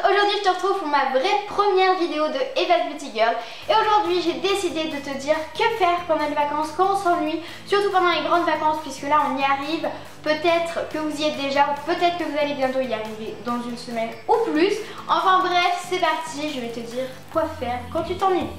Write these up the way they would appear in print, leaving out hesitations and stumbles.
aujourd'hui je te retrouve pour ma vraie première vidéo de Eva's Beauty Girl. Et aujourd'hui j'ai décidé de te dire que faire pendant les vacances quand on s'ennuie, surtout pendant les grandes vacances puisque là on y arrive. Peut-être que vous y êtes déjà ou peut-être que vous allez bientôt y arriver dans une semaine ou plus. Enfin bref, c'est parti, je vais te dire quoi faire quand tu t'ennuies.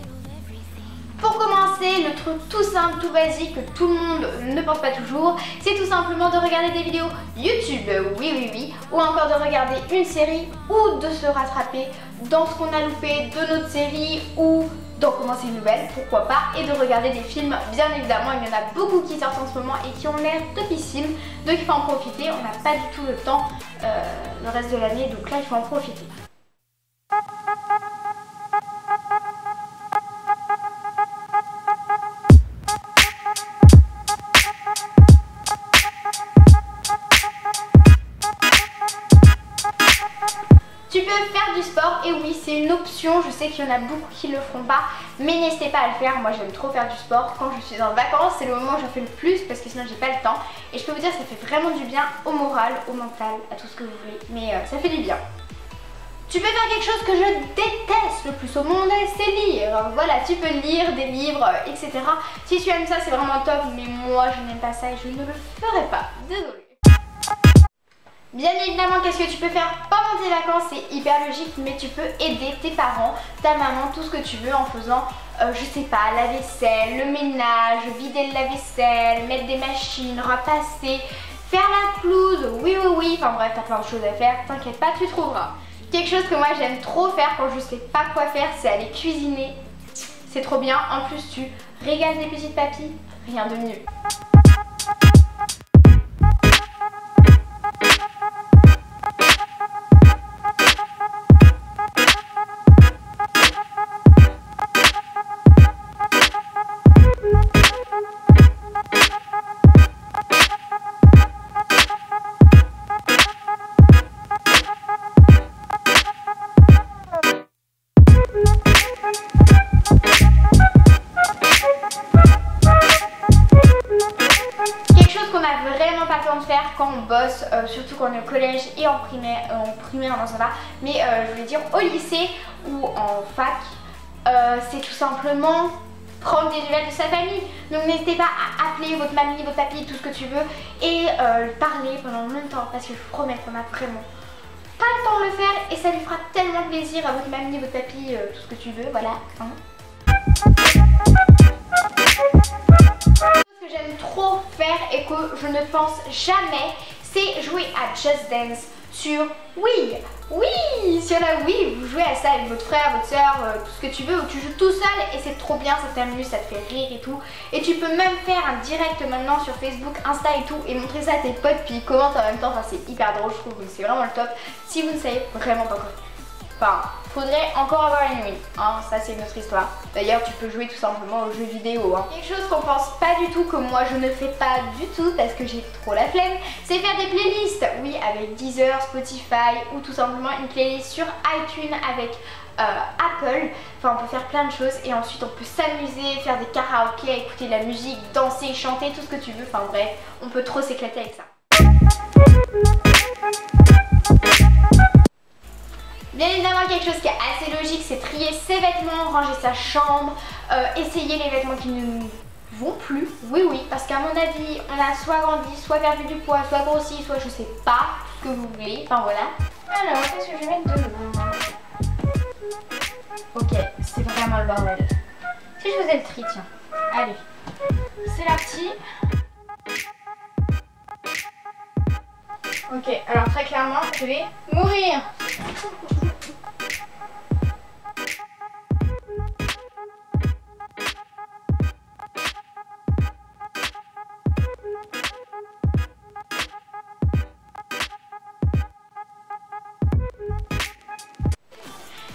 Pour commencer, le truc tout simple, tout basique que tout le monde ne pense pas toujours, c'est tout simplement de regarder des vidéos YouTube, oui, ou encore de regarder une série ou de se rattraper dans ce qu'on a loupé de notre série ou d'en commencer une nouvelle, pourquoi pas, et de regarder des films, bien évidemment, il y en a beaucoup qui sortent en ce moment et qui ont l'air topissimes, donc il faut en profiter, on n'a pas du tout le temps le reste de l'année, donc là il faut en profiter. Tu peux faire du sport et oui c'est une option, je sais qu'il y en a beaucoup qui ne le feront pas, mais n'hésitez pas à le faire. Moi j'aime trop faire du sport quand je suis en vacances, c'est le moment où j'en fais le plus parce que sinon j'ai pas le temps. Et je peux vous dire ça fait vraiment du bien au moral, au mental, à tout ce que vous voulez, mais ça fait du bien. Tu peux faire quelque chose que je déteste le plus au monde, c'est lire. Voilà, tu peux lire des livres, etc. Si tu aimes ça c'est vraiment top, mais moi je n'aime pas ça et je ne le ferai pas, désolée. Bien évidemment, qu'est-ce que tu peux faire pendant tes vacances? C'est hyper logique, mais tu peux aider tes parents, ta maman, tout ce que tu veux en faisant, je sais pas, la vaisselle, le ménage, vider le lave-vaisselle, mettre des machines, repasser, faire la pelouse, oui, enfin bref, t'as plein de choses à faire, t'inquiète pas, tu trouveras. Quelque chose que moi j'aime trop faire quand je sais pas quoi faire, c'est aller cuisiner. C'est trop bien, en plus tu régales tes petites papilles, rien de mieux. Vraiment pas le temps de faire quand on bosse, surtout quand on est au collège et en primaire non ça va, mais je voulais dire au lycée ou en fac, c'est tout simplement prendre des nouvelles de sa famille. Donc n'hésitez pas à appeler votre mamie, votre papy, tout ce que tu veux et parler pendant longtemps parce que je vous promets qu'on a vraiment pas le temps de le faire et ça lui fera tellement plaisir à votre mamie, votre papy, tout ce que tu veux, voilà. Ce que j'aime trop faire et que je ne pense jamais, c'est jouer à Just Dance sur Wii. Oui, sur la Wii, vous jouez à ça avec votre frère, votre soeur, tout ce que tu veux, ou tu joues tout seul et c'est trop bien, ça t'amuse, ça te fait rire et tout. Et tu peux même faire un direct maintenant sur Facebook, Insta et tout et montrer ça à tes potes puis ils commentent en même temps, enfin c'est hyper drôle je trouve, donc c'est vraiment le top si vous ne savez vraiment pas quoi faire. Enfin, faudrait encore avoir une Wii, hein, ça c'est une autre histoire. D'ailleurs tu peux jouer tout simplement aux jeux vidéo. Quelque chose qu'on pense pas du tout, que moi je ne fais pas du tout parce que j'ai trop la flemme, c'est faire des playlists. Oui, avec Deezer, Spotify ou tout simplement une playlist sur iTunes avec Apple. Enfin on peut faire plein de choses et ensuite on peut s'amuser, faire des karaokés, écouter de la musique, danser, chanter, tout ce que tu veux. Enfin bref, on peut trop s'éclater avec ça. Bien évidemment, quelque chose qui est assez logique, c'est trier ses vêtements, ranger sa chambre, essayer les vêtements qui ne nous vont plus. Oui, parce qu'à mon avis, on a soit grandi, soit perdu du poids, soit grossi, soit je sais pas ce que vous voulez. Enfin voilà. Alors, qu'est-ce que je vais mettre dedans? Ok, c'est vraiment le bordel. Si je faisais le tri, tiens. Allez, c'est parti. Ok, alors très clairement, je vais mourir.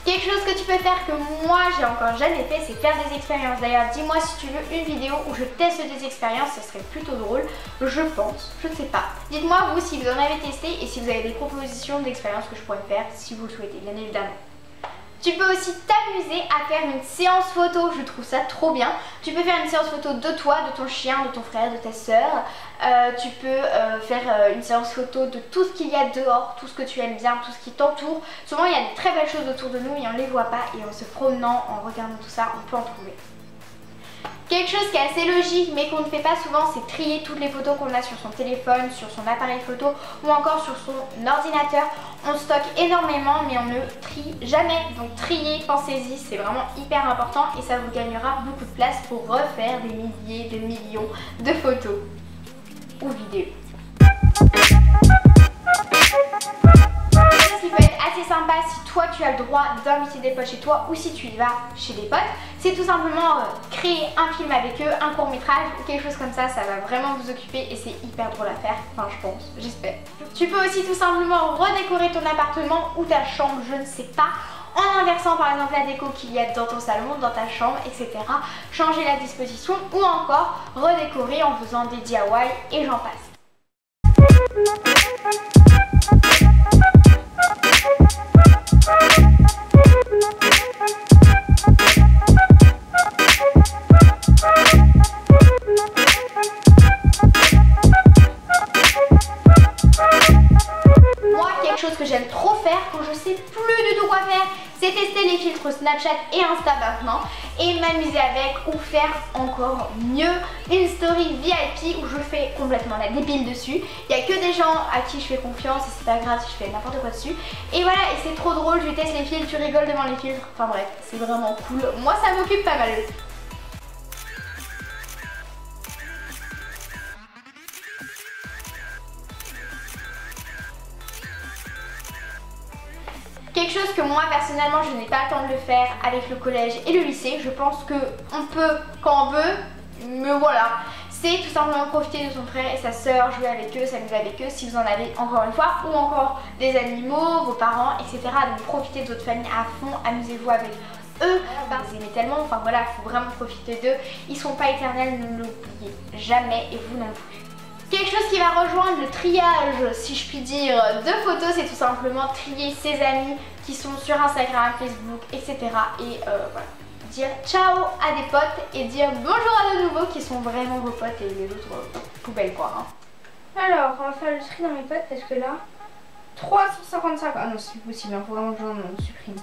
Quelque chose que tu peux faire que moi j'ai encore jamais fait, c'est faire des expériences. D'ailleurs dis-moi si tu veux une vidéo où je teste des expériences, ce serait plutôt drôle, je pense, je ne sais pas. Dites-moi vous si vous en avez testé et si vous avez des propositions d'expériences que je pourrais faire si vous le souhaitez, bien évidemment. Tu peux aussi t'amuser à faire une séance photo, je trouve ça trop bien. Tu peux faire une séance photo de toi, de ton chien, de ton frère, de ta soeur, Tu peux faire une séance photo de tout ce qu'il y a dehors, tout ce que tu aimes bien, tout ce qui t'entoure. Souvent il y a de très belles choses autour de nous et on ne les voit pas, et en se promenant, en regardant tout ça, on peut en trouver. Quelque chose qui est assez logique mais qu'on ne fait pas souvent, c'est trier toutes les photos qu'on a sur son téléphone, sur son appareil photo ou encore sur son ordinateur. On stocke énormément mais on ne trie jamais. Donc trier, pensez-y, c'est vraiment hyper important et ça vous gagnera beaucoup de place pour refaire des milliers, des millions de photos ou vidéos. Ce qui peut être assez sympa si toi tu as le droit d'inviter des potes chez toi ou si tu y vas chez des potes, c'est tout simplement créer un film avec eux, un court métrage ou quelque chose comme ça. Ça va vraiment vous occuper et c'est hyper drôle à faire, enfin je pense, j'espère. Tu peux aussi tout simplement redécorer ton appartement ou ta chambre, je ne sais pas, en inversant par exemple la déco qu'il y a dans ton salon, dans ta chambre, etc. Changer la disposition ou encore redécorer en faisant des DIY et j'en passe. Moi, quelque chose que j'aime trop faire quand je sais plus du tout quoi faire, c'est tester les filtres Snapchat et Insta maintenant et m'amuser avec ou faire encore mieux une story VIP où je fais complètement la débile dessus. Il n'y a que des gens à qui je fais confiance et c'est pas grave si je fais n'importe quoi dessus. Et voilà, et c'est trop drôle, je teste les filtres, tu rigoles devant les filtres, enfin bref, c'est vraiment cool. Moi ça m'occupe pas mal. Quelque chose que moi personnellement je n'ai pas le temps de le faire avec le collège et le lycée, je pense qu'on peut quand on veut, mais voilà, c'est tout simplement profiter de son frère et sa soeur, jouer avec eux, s'amuser avec eux si vous en avez encore une fois, ou encore des animaux, vos parents, etc. Donc profitez de votre famille à fond, amusez-vous avec eux, vous les aimez tellement, enfin voilà, il faut vraiment profiter d'eux, ils sont pas éternels, ne l'oubliez jamais et vous non plus. Quelque chose qui va rejoindre le triage, si je puis dire, de photos, c'est tout simplement trier ses amis qui sont sur Instagram, Facebook, etc. Et voilà, dire ciao à des potes et dire bonjour à de nouveaux qui sont vraiment vos potes et les autres poubelles quoi. Hein. Alors, on va faire le tri dans mes potes parce que là, 355, ah non c'est possible, il faut vraiment que j'en supprime.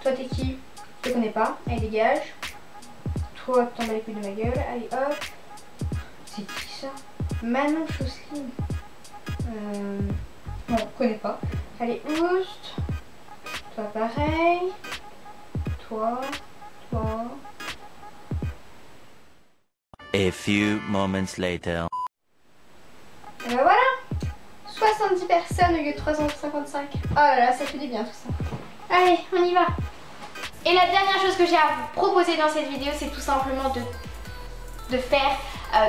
Toi t'es qui? Je te connais pas, allez dégage. Toi t'en bats les couilles de ma gueule, allez hop. C'est qui ça? Manon Chosseline. Non, on connaît pas. Allez, Oust. Toi pareil. Toi. A few moments later. Et ben voilà. 70 personnes au lieu de 355. Oh là là, ça fait du bien tout ça. Allez, on y va. Et la dernière chose que j'ai à vous proposer dans cette vidéo, c'est tout simplement de faire,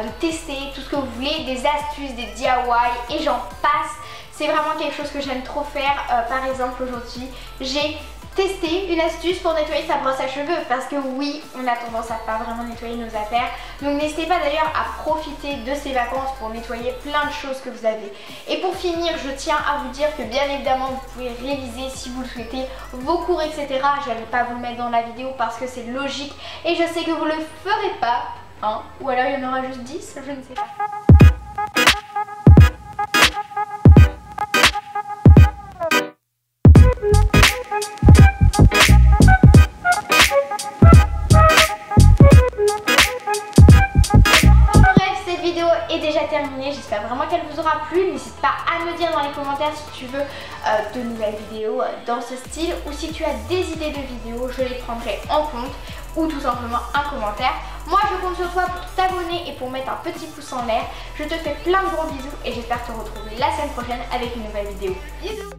de tester tout ce que vous voulez, des astuces, des DIY et j'en passe. C'est vraiment quelque chose que j'aime trop faire. Par exemple aujourd'hui j'ai testé une astuce pour nettoyer sa brosse à cheveux parce que oui, on a tendance à pas vraiment nettoyer nos affaires. Donc n'hésitez pas d'ailleurs à profiter de ces vacances pour nettoyer plein de choses que vous avez. Et pour finir, je tiens à vous dire que bien évidemment vous pouvez réviser si vous le souhaitez vos cours, etc. Je n'allais pas vous le mettre dans la vidéo parce que c'est logique et je sais que vous le ferez pas. Hein, ou alors il y en aura juste 10, je ne sais pas. Bref, cette vidéo est déjà terminée, j'espère vraiment qu'elle vous aura plu. N'hésite pas à me dire dans les commentaires si tu veux de nouvelles vidéos dans ce style ou si tu as des idées de vidéos, je les prendrai en compte ou tout simplement un commentaire. Moi je compte sur toi pour t'abonner et pour mettre un petit pouce en l'air. Je te fais plein de gros bisous et j'espère te retrouver la semaine prochaine avec une nouvelle vidéo. Bisous.